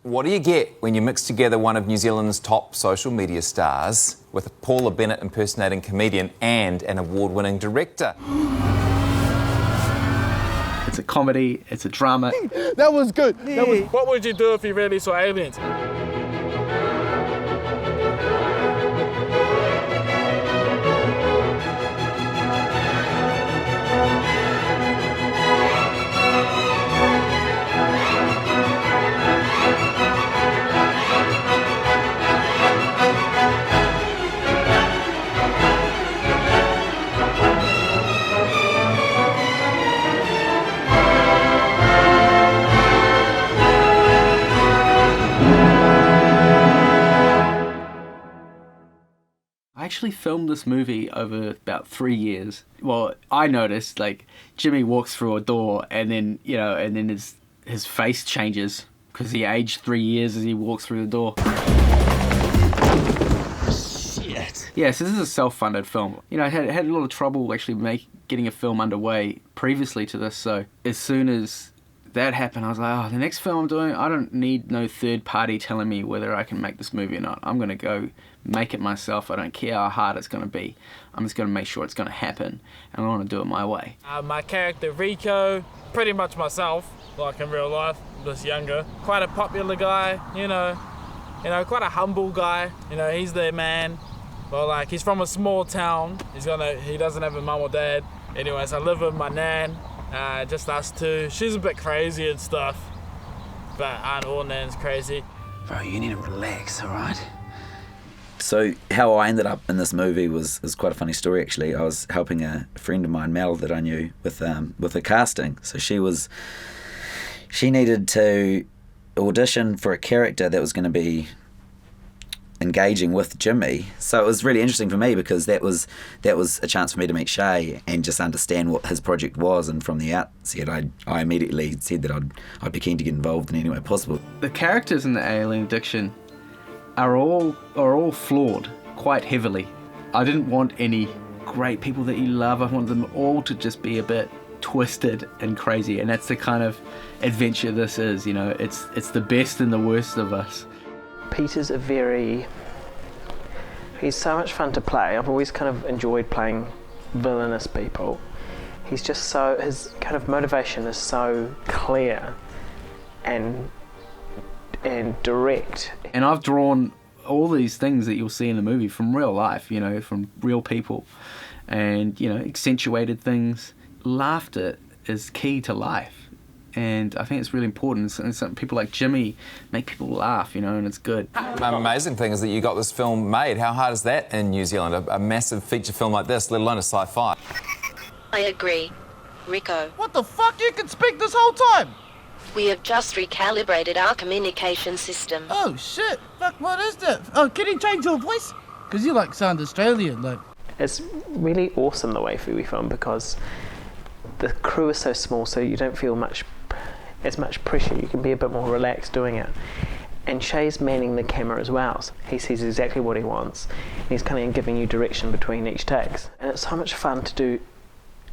What do you get when you mix together one of New Zealand's top social media stars with a Paula Bennett impersonating comedian and an award-winning director? It's a comedy, it's a drama. That was good. What would you do if you really saw aliens? I actually filmed this movie over about 3 years. Well, I noticed, like, Jimmy walks through a door and then, you know, and then his face changes because he aged 3 years as he walks through the door. Shit. Yeah, so this is a self-funded film. You know, I had a lot of trouble actually getting a film underway previously to this, so as soon as that happened, I was like, oh, the next film I'm doing, I don't need no third party telling me whether I can make this movie or not. I'm going to go make it myself. I don't care how hard it's going to be. I'm just going to make sure it's going to happen, and I want to do it my way. My character Rico, pretty much myself, like in real life, just younger. Quite a popular guy, you know, quite a humble guy. You know, he's their man. Well, like, he's from a small town. He doesn't have a mum or dad. Anyways, I live with my nan. Just us two. She's a bit crazy and stuff, but aren't all nans crazy? Bro, you need to relax, all right? So how I ended up in this movie was quite a funny story, actually. I was helping a friend of mine, Mel, that I knew, with a casting. So she needed to audition for a character that was going to be engaging with Jimmy. So it was really interesting for me because that was a chance for me to meet Shay and just understand what his project was. And from the outset, I immediately said that I'd be keen to get involved in any way possible. The characters in the Alien Addiction are all flawed quite heavily. I didn't want any great people that you love. I wanted them all to just be a bit twisted and crazy, and that's the kind of adventure this is. You know, it's the best and the worst of us. Peter's he's so much fun to play. I've always kind of enjoyed playing villainous people. He's just his kind of motivation is so clear and direct. And I've drawn all these things that you'll see in the movie from real life, you know, from real people, and, you know, accentuated things. Laughter is key to life. And I think it's really important. And some people like Jimmy make people laugh, you know, and it's good. The amazing thing is that you got this film made. How hard is that in New Zealand? A massive feature film like this, let alone a sci-fi. I agree. Rico. What the fuck? You could speak this whole time? We have just recalibrated our communication system. Oh, shit. Fuck, what is that? Oh, can you change your voice? Because you, like, sound Australian, like. It's really awesome the way we film because the crew is so small, so you don't feel as much pressure. You can be a bit more relaxed doing it. And Shay's manning the camera as well. So he sees exactly what he wants. And he's kind of giving you direction between each takes. And it's so much fun to do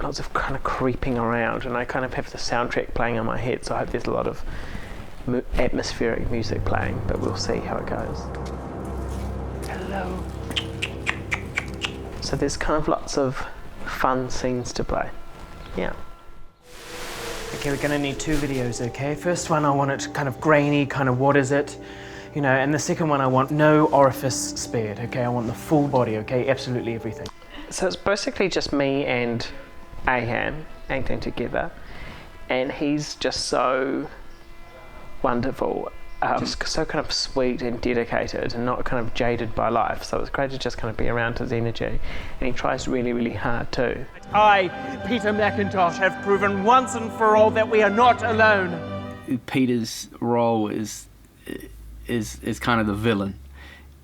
lots of kind of creeping around. And I kind of have the soundtrack playing in my head, so I hope there's a lot of atmospheric music playing, but we'll see how it goes. Hello. So there's kind of lots of fun scenes to play. Yeah. Okay, we're gonna need 2 videos, okay? First one, I want it kind of grainy, kind of what is it? You know, and the second one, I want no orifice spared, okay? I want the full body, okay? Absolutely everything. So it's basically just me and Ahan acting together, and he's just so wonderful, just so kind of sweet and dedicated and not kind of jaded by life. So it's great to just kind of be around his energy, and he tries really, really hard too. I, Peter MACINTOSH, have proven once and for all that we are not alone. Peter's role is kind of the villain,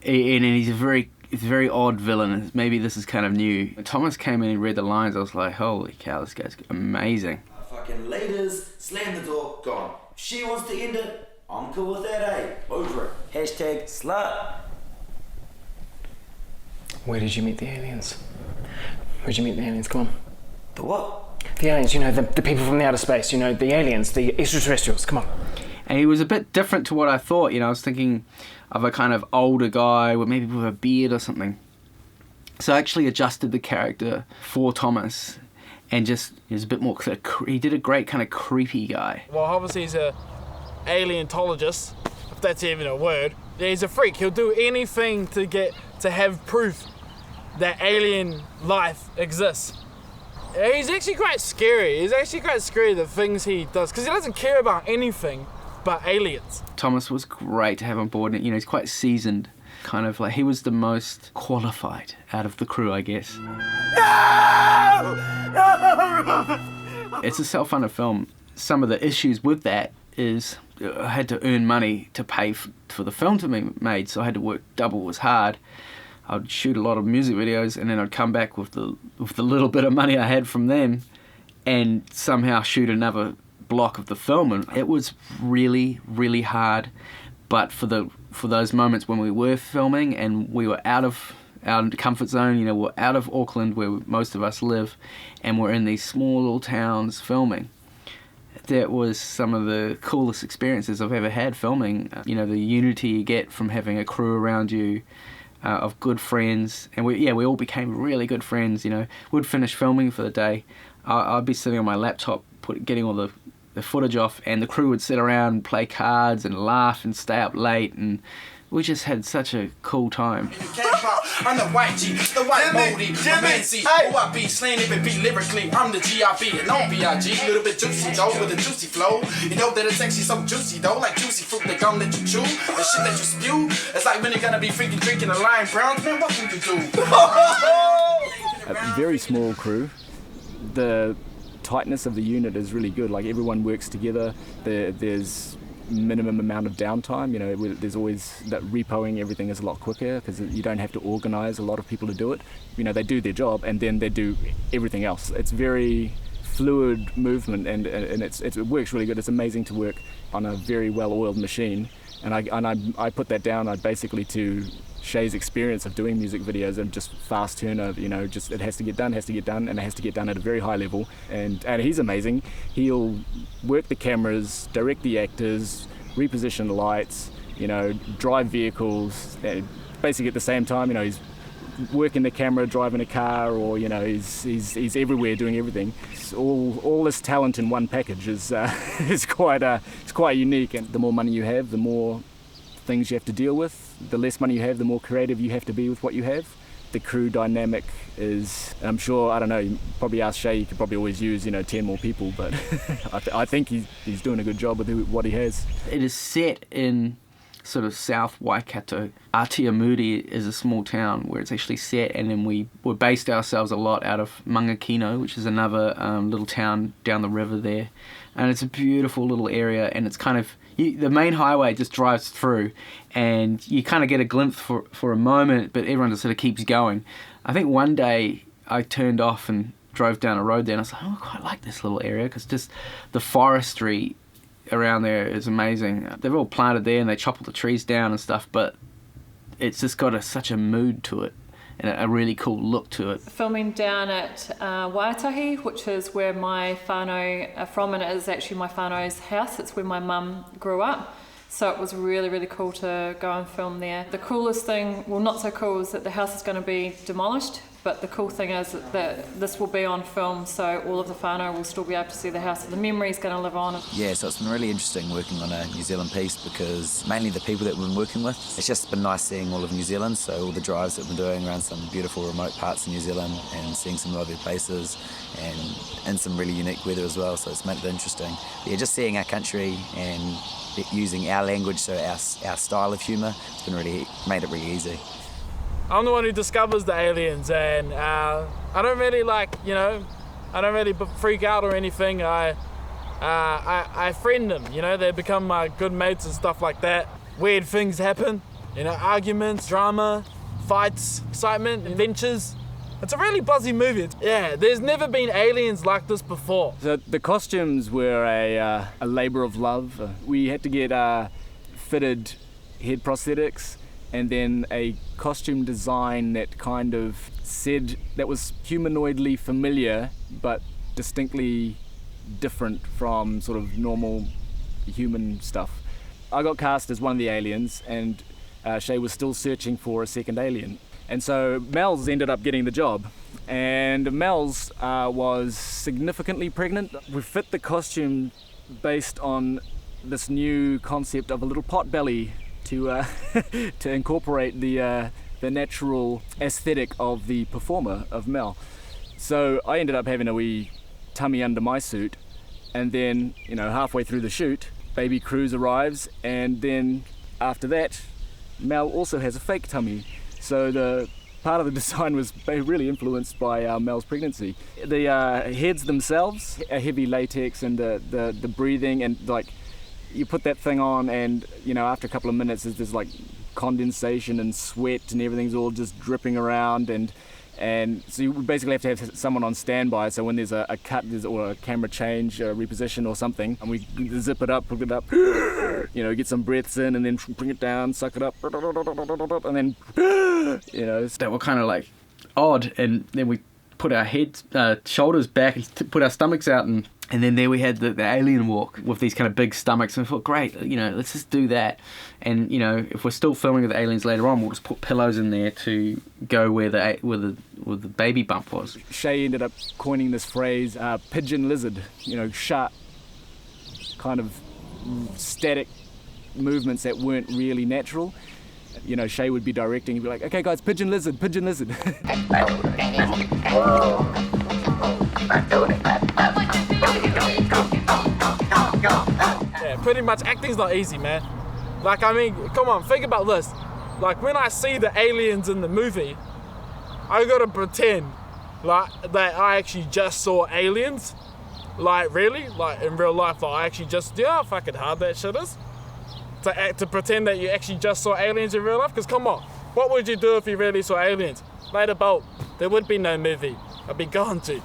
and he's a very odd villain. Maybe this is kind of new. When Thomas came in and read the lines, I was like, holy cow, this guy's amazing. Fucking leaders, slam the door, gone. If she wants to end it, I'm cool with that, eh? Over it. Hashtag slut. Where did you meet the aliens? Where'd you meet the aliens? Come on. The what? The aliens, you know, the people from the outer space, you know, the aliens, the extraterrestrials, come on. And he was a bit different to what I thought. I was thinking of a kind of older guy with maybe with a beard or something. So I actually adjusted the character for Thomas, and just he was a bit more. He did a great kind of creepy guy. Well, obviously he's a alientologist, if that's even a word. Yeah, he's a freak. He'll do anything to have proof that alien life exists. He's actually quite scary. He's actually quite scary, the things he does, because he doesn't care about anything but aliens. Thomas was great to have on board. He's quite seasoned. Kind of like he was the most qualified out of the crew, I guess. No! It's a self-funded film. Some of the issues with that is I had to earn money to pay for the film to be made, so I had to work double as hard. I'd shoot a lot of music videos, and then I'd come back with the little bit of money I had from them, and somehow shoot another block of the film. And it was really, really hard. But for those moments when we were filming and we were out of our comfort zone, we're out of Auckland where most of us live, and we're in these small little towns filming. That was some of the coolest experiences I've ever had filming. The unity you get from having a crew around you, of good friends, and we all became really good friends. We'd finish filming for the day. I'd be sitting on my laptop getting all the footage off, and the crew would sit around and play cards and laugh and stay up late, and we just had such a cool time. I'm the white G, the white moldy, the fancy. I be slaying it, be lyrically. I'm the GIB and no BIG. Little bit juicy though, with a juicy flow. You know that it's actually so juicy though, like juicy fruit, the gum that you chew, the shit that you spew. It's like when you're gonna be freaking drinking a lime brown. Man, what can you do? A very small crew. The tightness of the unit is really good. Like everyone works together. There's minimum amount of downtime. There's always that repoing. Everything is a lot quicker because you don't have to organize a lot of people to do it. They do their job and then they do everything else. It's very fluid movement and it works really good. It's amazing to work on a very well-oiled machine. And I put that down basically to Shay's experience of doing music videos and just fast turnover, just it has to get done, and it has to get done at a very high level. And he's amazing. He'll work the cameras, direct the actors, reposition the lights, drive vehicles. Basically at the same time, he's working the camera, driving a car, or he's everywhere doing everything. All this talent in one package is quite unique. And the more money you have, the more things you have to deal with. The less money you have, the more creative you have to be with what you have. The crew dynamic is, I'm sure, I don't know, you probably ask Shay, you could probably always use 10 more people, but I think he's doing a good job with what he has. It is set in sort of South Waikato. Atiamuri is a small town where it's actually set, and then we based ourselves a lot out of Mangakino, which is another little town down the river there. And it's a beautiful little area, and it's kind of, the main highway just drives through, and you kind of get a glimpse for a moment, but everyone just sort of keeps going. I think one day I turned off and drove down a road there, and I was like, I quite like this little area, because just the forestry around there is amazing. They've all planted there, and they chop all the trees down and stuff, but it's just got such a mood to it, and a really cool look to it. Filming down at Waitahi, which is where my whānau are from, and it is actually my whānau's house. It's where my mum grew up. So it was really, really cool to go and film there. The coolest thing, well, not so cool, is that the house is going to be demolished, but the cool thing is that this will be on film, so all of the whānau will still be able to see the house, and the memory is going to live on. Yeah, so it's been really interesting working on a New Zealand piece, because mainly the people that we've been working with, it's just been nice seeing all of New Zealand, so all the drives that we've been doing around some beautiful remote parts of New Zealand and seeing some lovely places and some really unique weather as well, so it's made it interesting. Yeah, just seeing our country and using our language, so our style of humour, it's been made it really easy. I'm the one who discovers the aliens, and I don't really I don't really freak out or anything. I friend them, they become my good mates and stuff like that. Weird things happen, arguments, drama, fights, excitement, adventures. It's a really buzzy movie. Yeah, there's never been aliens like this before. So the costumes were a labour of love. We had to get fitted head prosthetics, and then a costume design that kind of said that was humanoidly familiar but distinctly different from sort of normal human stuff. I got cast as one of the aliens, and Shay was still searching for a second alien. And so Mel's ended up getting the job. And Mel's was significantly pregnant. We fit the costume based on this new concept of a little pot belly to to incorporate the natural aesthetic of the performer, of Mel. So I ended up having a wee tummy under my suit, and then, you know, halfway through the shoot, baby Cruz arrives, and then after that, Mel also has a fake tummy. So the part of the design was really influenced by Mel's pregnancy. The heads themselves, a heavy latex, and the breathing, and like, you put that thing on, and you know, after a couple of minutes there's like condensation and sweat, and everything's all just dripping around, and so you basically have to have someone on standby, so when there's a cut or a camera change, a reposition or something, and we zip it up, pick it up, you know, get some breaths in, and then bring it down, suck it up, and then, you know. That were kind of like odd, and then we put our heads, shoulders back, and put our stomachs out, and then there we had the alien walk with these kind of big stomachs, and I thought, great, you know, let's just do that. And you know, if we're still filming with the aliens later on, we'll just put pillows in there to go where the baby bump was. Shay ended up coining this phrase, pigeon lizard, you know, sharp, kind of static movements that weren't really natural. You know, Shay would be directing, he'd be like, okay guys, pigeon lizard, pigeon lizard. Yeah, pretty much acting's not easy, man. Like, I mean, come on, think about this. Like, when I see the aliens in the movie, I gotta pretend like that I actually just saw aliens. Like, really? Like, in real life, like, I actually just, how fucking hard that shit is? To pretend that you actually just saw aliens in real life? Because come on, what would you do if you really saw aliens? Later, boat, there would be no movie. I'd be gone to.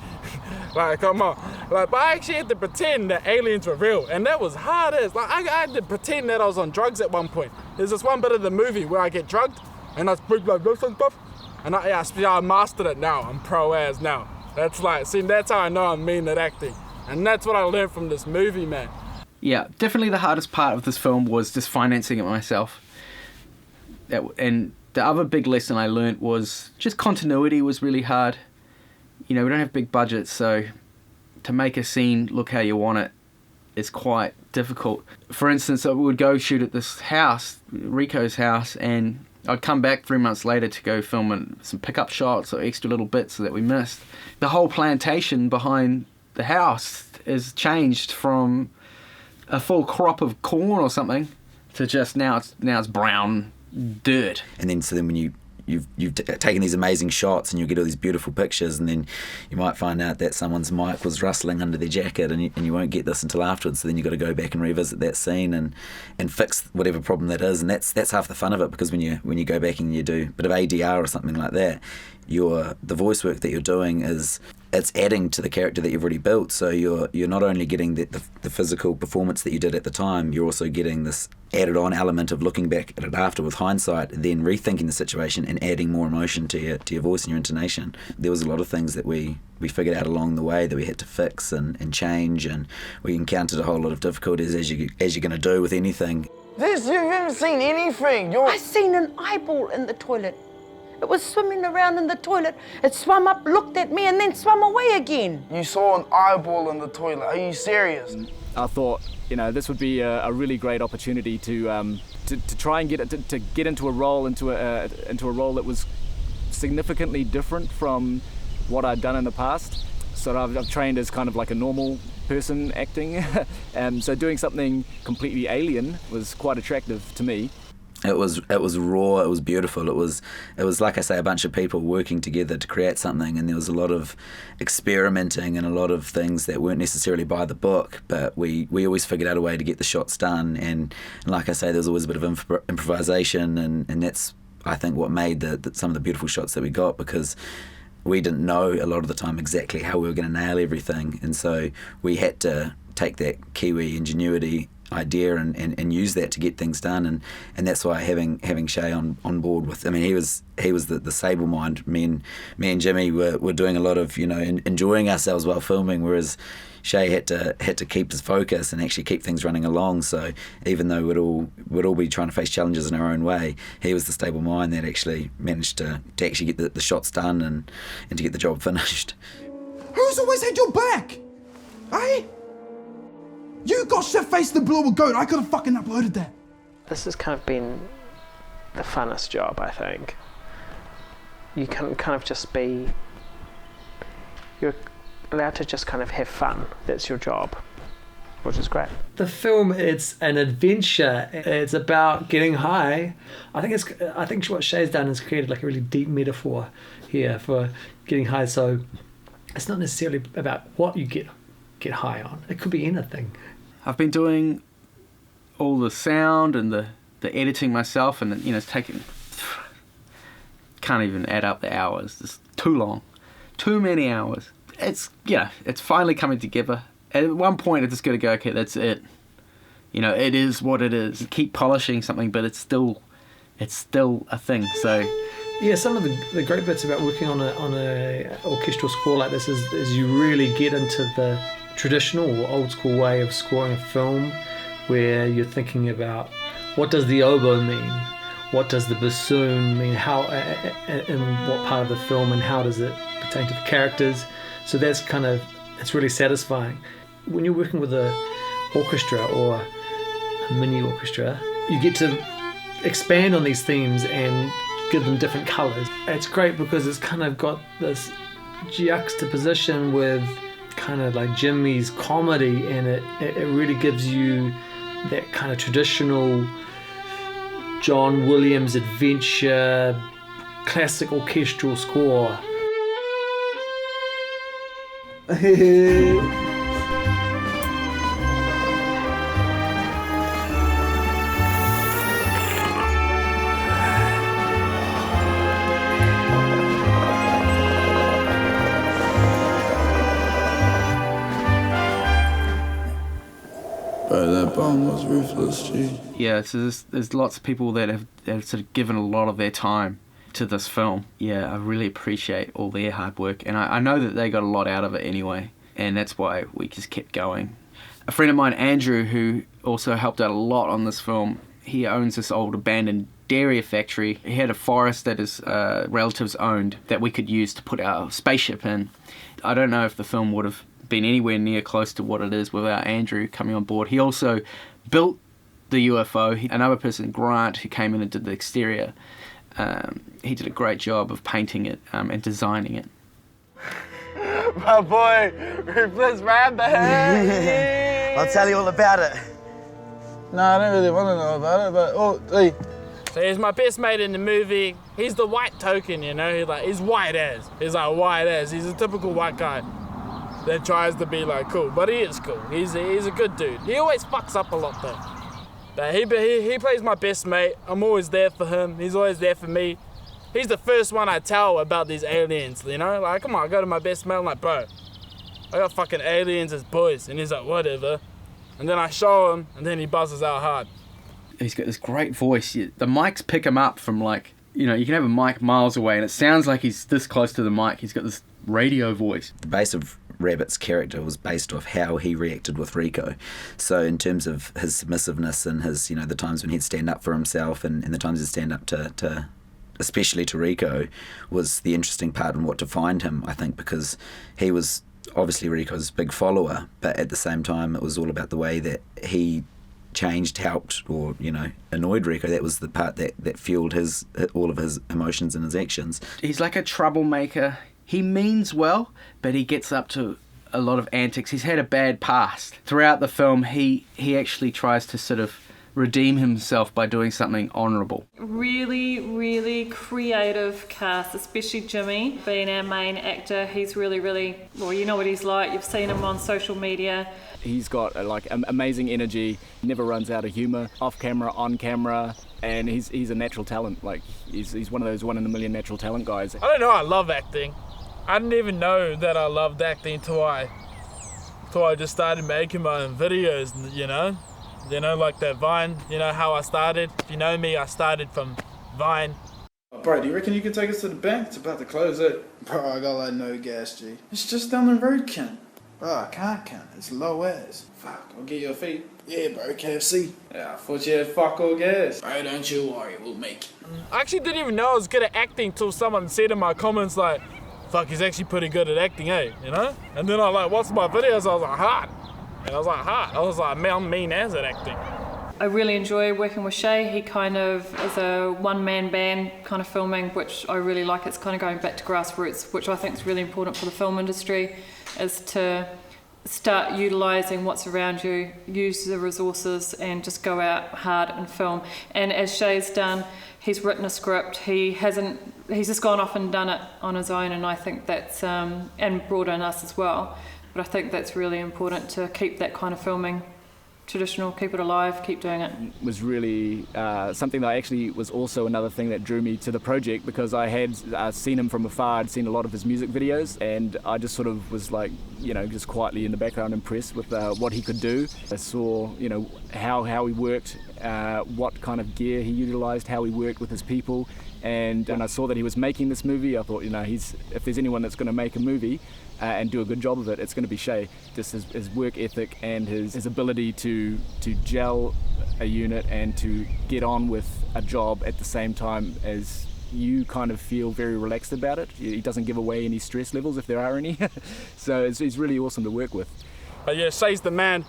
Like, come on. Like, but I actually had to pretend that aliens were real, and that was hard as. Like, I had to pretend that I was on drugs at one point. There's this one bit of the movie where I get drugged, and I speak like this and stuff, and I mastered it now. I'm pro as now. That's like, see, that's how I know I'm mean at acting, and that's what I learned from this movie, man. Yeah, definitely the hardest part of this film was just financing it myself. And the other big lesson I learned was just continuity was really hard. You know, we don't have big budgets, so to make a scene look how you want it is quite difficult. For instance, we would go shoot at this house, Rico's house, and I'd come back 3 months later to go film some pickup shots or extra little bits that we missed. The whole plantation behind the house is changed from a full crop of corn or something to just now it's brown dirt. And then so then when you've taken these amazing shots and you get all these beautiful pictures, and then you might find out that someone's mic was rustling under their jacket, and you won't get this until afterwards. So then you've got to go back and revisit that scene and fix whatever problem that is, and that's half the fun of it, because when you go back and you do a bit of ADR or something like that, the voice work that you're doing it's adding to the character that you've already built. So you're not only getting the physical performance that you did at the time, you're also getting this added on element of looking back at it after with hindsight, then rethinking the situation and adding more emotion to your voice and your intonation. There was a lot of things that we figured out along the way that we had to fix and change, and we encountered a whole lot of difficulties as you're going to do with anything. You've never seen anything. I seen an eyeball in the toilet. It was swimming around in the toilet. It swam up, looked at me, and then swam away again. You saw an eyeball in the toilet. Are you serious? I thought, you know, this would be a really great opportunity to try and get into a role that was significantly different from what I'd done in the past. So I've trained as kind of like a normal person acting, and so doing something completely alien was quite attractive to me. It was raw. It was beautiful. It was like I say, a bunch of people working together to create something, and there was a lot of experimenting and a lot of things that weren't necessarily by the book, but we always figured out a way to get the shots done. And like I say, there was always a bit of improvisation, and that's, I think, what made some of the beautiful shots that we got, because we didn't know a lot of the time exactly how we were going to nail everything, and so we had to take that Kiwi ingenuity idea and use that to get things done, and that's why having Shay on board with, I mean, he was the stable mind. Me and Jimmy were doing a lot of, you know, enjoying ourselves while filming, whereas Shay had to keep his focus and actually keep things running along. So even though we'd all be trying to face challenges in our own way, he was the stable mind that actually managed to actually get the shots done and to get the job finished. Who's always had your back? Eh? You got shit-faced the blue goat. I could have fucking uploaded that. This has kind of been the funnest job, I think. You can kind of just be... You're allowed to just kind of have fun. That's your job, which is great. The film, it's an adventure. It's about getting high. I think what Shay's done is created like a really deep metaphor here for getting high. So it's not necessarily about what you get high on. It could be anything. I've been doing all the sound and the editing myself, and you know, it's taken, can't even add up the hours. It's too long, too many hours. It's finally coming together. At one point, it's just going to go, okay, that's it. You know, it is what it is. Keep polishing something, but it's still a thing. So yeah, some of the great bits about working on a orchestral score like this is you really get into the traditional or old school way of scoring a film, where you're thinking about what does the oboe mean, what does the bassoon mean, how in what part of the film, and how does it pertain to the characters. So it's really satisfying. When you're working with an orchestra or a mini orchestra, you get to expand on these themes and give them different colours. It's great because it's kind of got this juxtaposition with kind of like Jimmy's comedy, and it really gives you that kind of traditional John Williams adventure classic orchestral score. That bomb was ruthless, G. Yeah, so there's lots of people that have sort of given a lot of their time to this film. Yeah, I really appreciate all their hard work, and I know that they got a lot out of it anyway, and that's why we just kept going. A friend of mine, Andrew, who also helped out a lot on this film, he owns this old abandoned dairy factory. He had a forest that his relatives owned that we could use to put our spaceship in. I don't know if the film would have been anywhere near close to what it is without Andrew coming on board. He also built the UFO. Another person, Grant, who came in and did the exterior, he did a great job of painting it and designing it. My boy, Ruthless Rabbit! I'll tell you all about it. No, I don't really want to know about it, but hey. So he's my best mate in the movie. He's the white token, you know. He's white as. He's like white as. He's a typical white guy that tries to be like cool, but he is cool. He's a good dude. He always fucks up a lot though. But he plays my best mate. I'm always there for him. He's always there for me. He's the first one I tell about these aliens, you know? Like, come on, I go to my best mate, I'm like, bro, I got fucking aliens as boys. And he's like, whatever. And then I show him, and then he buzzes out hard. He's got this great voice. The mics pick him up from like, you know, you can have a mic miles away and it sounds like he's this close to the mic. He's got this radio voice. The base of Rabbit's character was based off how he reacted with Rico. So in terms of his submissiveness and his, you know, the times when he'd stand up for himself and the times he'd stand up to especially to Rico, was the interesting part in what defined him, I think, because he was obviously Rico's big follower, but at the same time it was all about the way that he changed, helped, or, you know, annoyed Rico. That was the part that fueled all of his emotions and his actions. He's like a troublemaker. He means well, but he gets up to a lot of antics. He's had a bad past. Throughout the film, he actually tries to sort of redeem himself by doing something honourable. Really, really creative cast, especially Jimmy, being our main actor. He's really, well, you know what he's like. You've seen him on social media. He's got amazing energy, never runs out of humour, off camera, on camera, and he's a natural talent. Like, he's one of those 1 in a million natural talent guys. I don't know, I love acting. I didn't even know that I loved acting till I just started making my own videos, you know? You know, like that Vine, you know how I started? If you know me, I started from Vine. Bro, do you reckon you can take us to the bank? It's about to close it. Bro, I got like no gas, G. It's just down the road, cunt. Bro, I can't, cunt. It's low as. Fuck, I'll get you a feed. Yeah, bro, KFC. Yeah, I thought you had fuck all gas. Bro, don't you worry, we'll make it. I actually didn't even know I was good at acting until someone said in my comments like, fuck, he's actually pretty good at acting, eh? You know? And then I like watched my videos, I was like, hard. And I was like, hard. I was like, man, I'm mean as at acting. I really enjoy working with Shay. He kind of is a one-man band kind of filming, which I really like. It's kind of going back to grassroots, which I think is really important for the film industry, is to start utilising what's around you, use the resources and just go out hard and film. And as Shay's done, he's written a script, he's just gone off and done it on his own, and I think that's, and brought in us as well. But I think that's really important to keep that kind of filming traditional, keep it alive, keep doing it. Was really something that I actually was also another thing that drew me to the project, because I had seen him from afar. I'd seen a lot of his music videos, and I just sort of was like, you know, just quietly in the background impressed with what he could do. I saw, you know, how he worked, what kind of gear he utilised, how he worked with his people, and when I saw that he was making this movie, I thought, you know, if there's anyone that's going to make a movie and do a good job of it, it's going to be Shay. Just his work ethic and his ability to gel a unit and to get on with a job at the same time as you kind of feel very relaxed about it. He doesn't give away any stress levels if there are any. So it's really awesome to work with. But yeah, Shay's the man.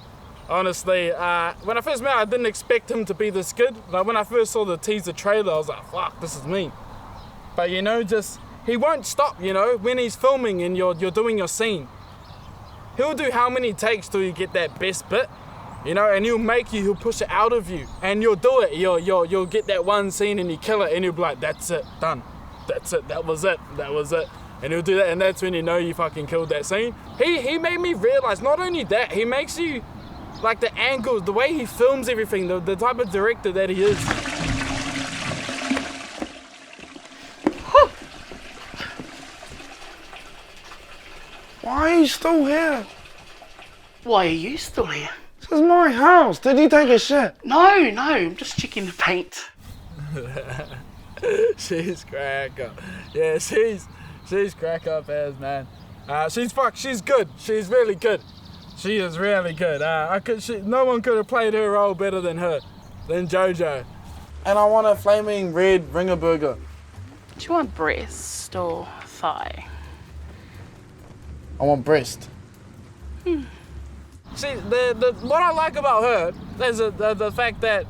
Honestly, when I first met him, I didn't expect him to be this good. Like when I first saw the teaser trailer, I was like, fuck, this is me. But you know, he won't stop, you know, when he's filming and you're doing your scene. He'll do how many takes till you get that best bit, you know, and he'll push it out of you, and you'll do it. You'll get that one scene and you kill it, and you'll be like, that's it, done. That's it, that was it. And he'll do that, and that's when you know you fucking killed that scene. He made me realize, not only that, he makes you, like the angles, the way he films everything, the type of director that he is. Why are you still here? Why are you still here? This is my house. Did you take a shit? No, I'm just checking the paint. She's crack up. Yeah, she's crack up as man. She's good. She's really good. She is really good. No one could have played her role better than JoJo. And I want a flaming red ringer burger. Do you want breast or thigh? I want breast. See, what I like about her is the fact that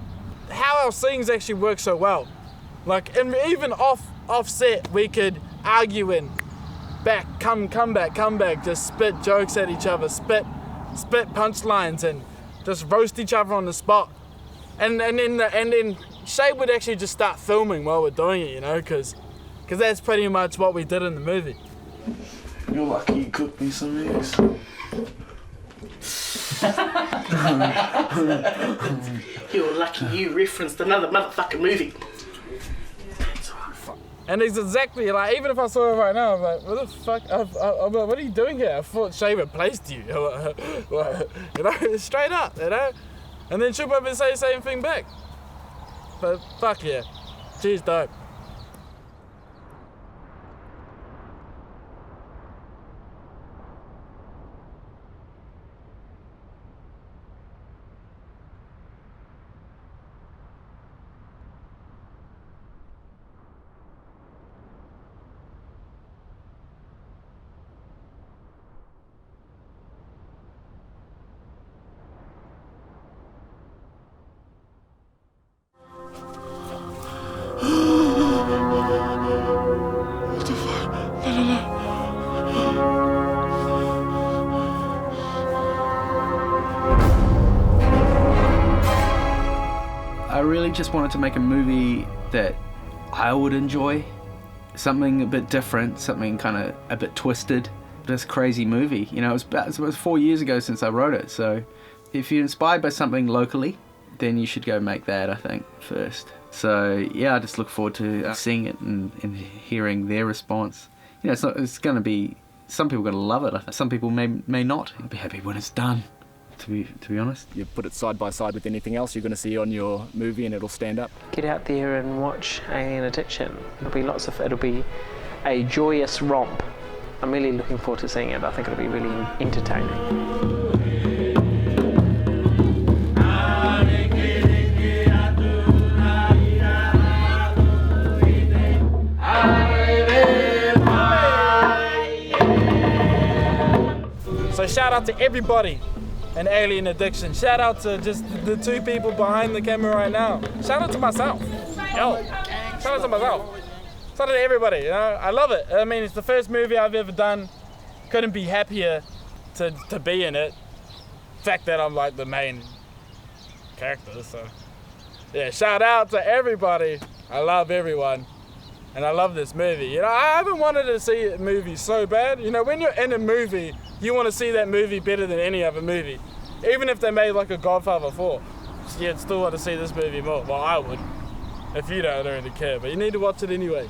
how our scenes actually work so well. Like, and even off set, we could argue and come back, just spit jokes at each other, spit punchlines, and just roast each other on the spot. And then Shay would actually just start filming while we're doing it, you know, because that's pretty much what we did in the movie. You're lucky you cooked me some eggs. You're lucky you referenced another motherfucking movie. And it's exactly like, even if I saw it right now, I'm like, what the fuck? What are you doing here? I thought Shay replaced you. You know, straight up, you know? And then she'll probably say the same thing back. But fuck yeah, she's dope. What the fuck? No. I really just wanted to make a movie that I would enjoy. Something a bit different, something kind of a bit twisted. This crazy movie, you know, it was 4 years ago since I wrote it, so if you're inspired by something locally, then you should go make that, I think, first. So yeah, I just look forward to seeing it and hearing their response. You know, it's going to be, some people are going to love it. I think. Some people may not. I'll be happy when it's done. to be honest. You put it side by side with anything else you're going to see on your movie and it'll stand up. Get out there and watch Alien Addiction. It'll be a joyous romp. I'm really looking forward to seeing it. I think it'll be really entertaining. So shout out to everybody in Alien Addiction. Shout out to just the two people behind the camera right now. Shout out to myself. Yo, shout out to myself. Shout out to everybody, you know, I love it. I mean, it's the first movie I've ever done. Couldn't be happier to be in it. The fact that I'm like the main character, so. Yeah, shout out to everybody. I love everyone. And I love this movie. You know, I haven't wanted to see a movie so bad. You know, when you're in a movie, you want to see that movie better than any other movie. Even if they made like a Godfather 4. You'd still want to see this movie more. Well, I would. If you don't really care, but you need to watch it anyway.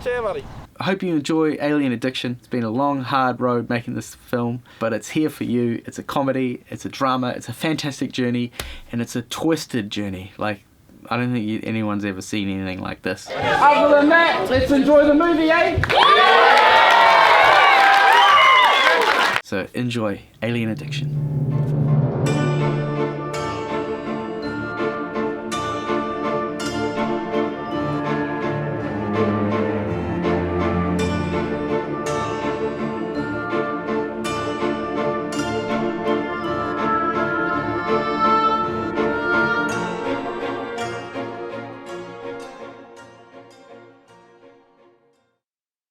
Cheers, buddy. I hope you enjoy Alien Addiction. It's been a long, hard road making this film, but it's here for you. It's a comedy, it's a drama, it's a fantastic journey, and it's a twisted journey. Like, I don't think anyone's ever seen anything like this. Other than that, let's enjoy the movie, eh? So enjoy Alien Addiction.